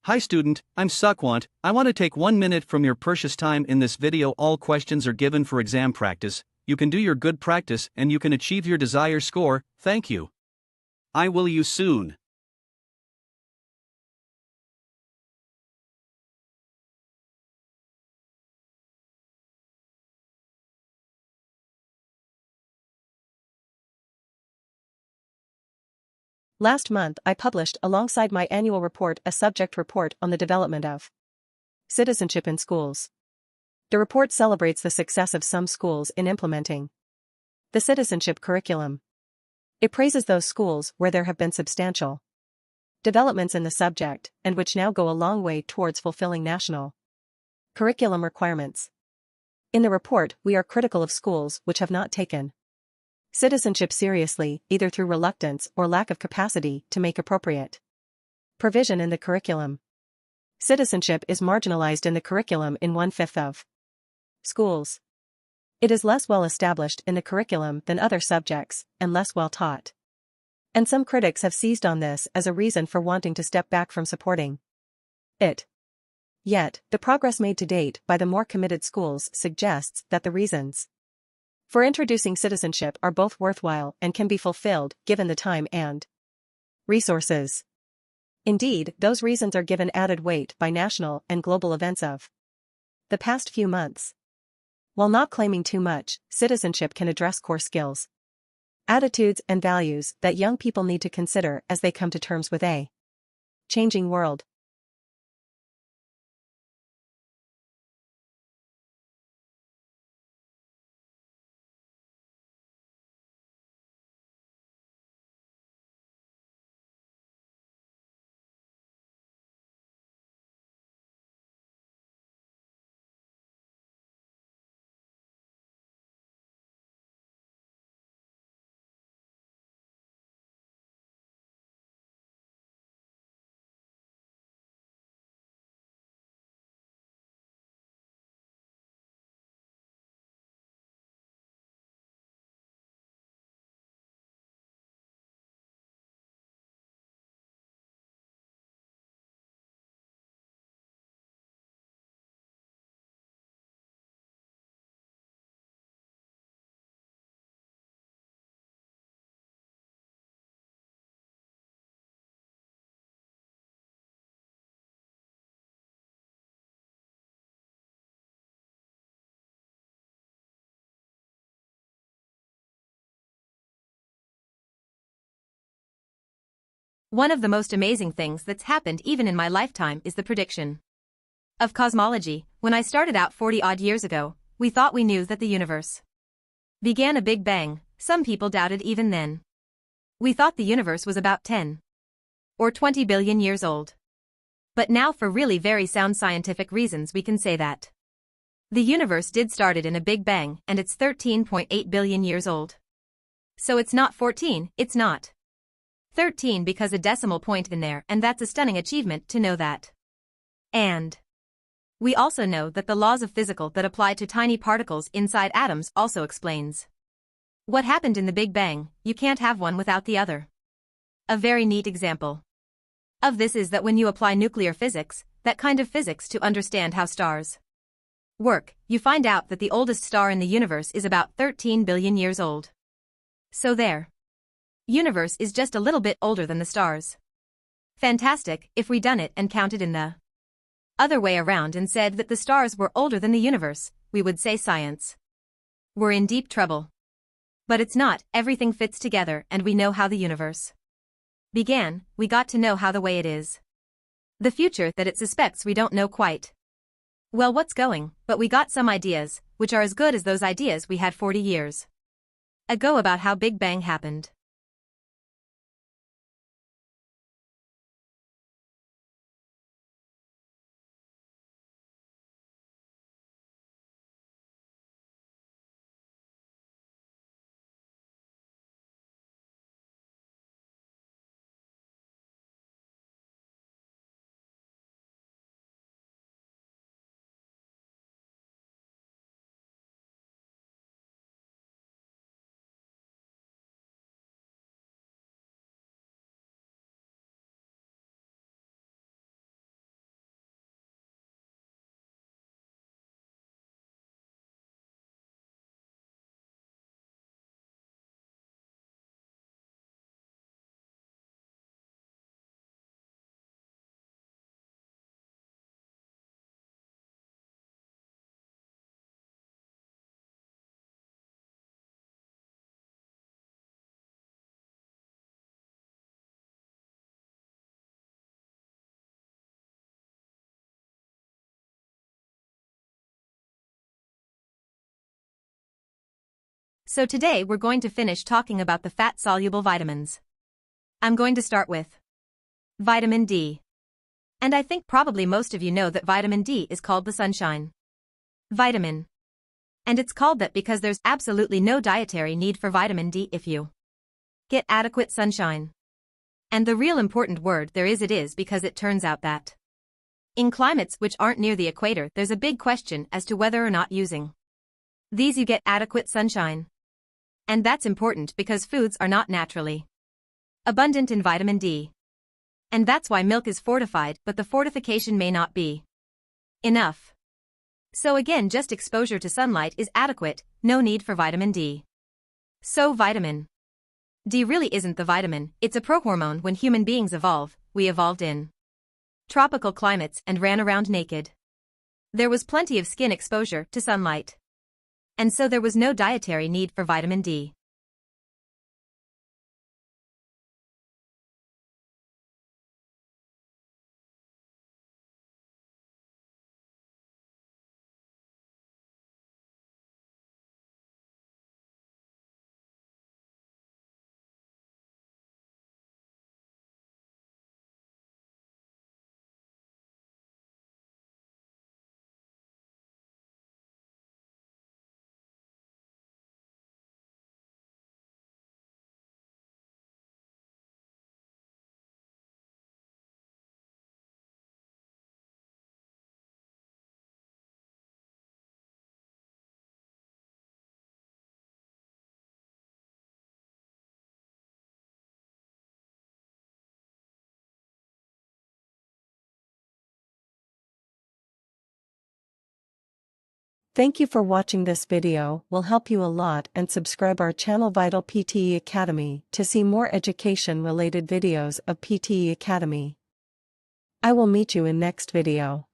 Hi student, I'm Sukwant. I want to take 1 minute from your precious time in this video. All questions are given for exam practice. You can do your good practice and you can achieve your desired score. Thank you. I will you soon. Last month I published alongside my annual report a subject report on the development of citizenship in schools. The report celebrates the success of some schools in implementing the citizenship curriculum. It praises those schools where there have been substantial developments in the subject and which now go a long way towards fulfilling national curriculum requirements. In the report, we are critical of schools which have not taken citizenship seriously, either through reluctance or lack of capacity to make appropriate provision in the curriculum. Citizenship is marginalized in the curriculum in 1/5 of schools. It is less well established in the curriculum than other subjects, and less well taught. And some critics have seized on this as a reason for wanting to step back from supporting it. Yet, the progress made to date by the more committed schools suggests that the reasons for introducing citizenship are both worthwhile and can be fulfilled given the time and resources. Indeed, those reasons are given added weight by national and global events of the past few months. While not claiming too much, citizenship can address core skills, attitudes and values that young people need to consider as they come to terms with a changing world. One of the most amazing things that's happened even in my lifetime is the prediction of cosmology. When I started out 40-odd years ago, we thought we knew that the universe began a Big Bang. Some people doubted even then. We thought the universe was about 10 or 20 billion years old. But now, for really very sound scientific reasons, we can say that the universe did started in a Big Bang and it's 13.8 billion years old. So it's not 14, it's not 13 because a decimal point in there, and that's a stunning achievement to know that. And we also know that the laws of physics that apply to tiny particles inside atoms also explains what happened in the Big Bang. You can't have one without the other. A very neat example of this is that when you apply nuclear physics, that kind of physics, to understand how stars work, you find out that the oldest star in the universe is about 13 billion years old. So there. Universe is just a little bit older than the stars. Fantastic. If we done it and counted in the other way around and said that the stars were older than the universe, we would say science we're in deep trouble. But it's not. Everything fits together and we know how the universe began. We got to know how the way it is. The future that it suspects we don't know quite well what's going, but we got some ideas, which are as good as those ideas we had 40 years ago about how Big Bang happened. So today we're going to finish talking about the fat-soluble vitamins. I'm going to start with vitamin D. And I think probably most of you know that vitamin D is called the sunshine vitamin. And it's called that because there's absolutely no dietary need for vitamin D if you get adequate sunshine. And the real important word there is it is because it turns out that in climates which aren't near the equator there's a big question as to whether or not using these you get adequate sunshine. And that's important because foods are not naturally abundant in vitamin D. And that's why milk is fortified, but the fortification may not be enough. So again, just exposure to sunlight is adequate, no need for vitamin D. So vitamin D really isn't the vitamin, it's a prohormone. When human beings evolve, we evolved in tropical climates and ran around naked. There was plenty of skin exposure to sunlight. And so there was no dietary need for vitamin D. Thank you for watching this video, will help you a lot, and subscribe our channel Vital PTE Academy to see more education related videos of PTE Academy. I will meet you in next video.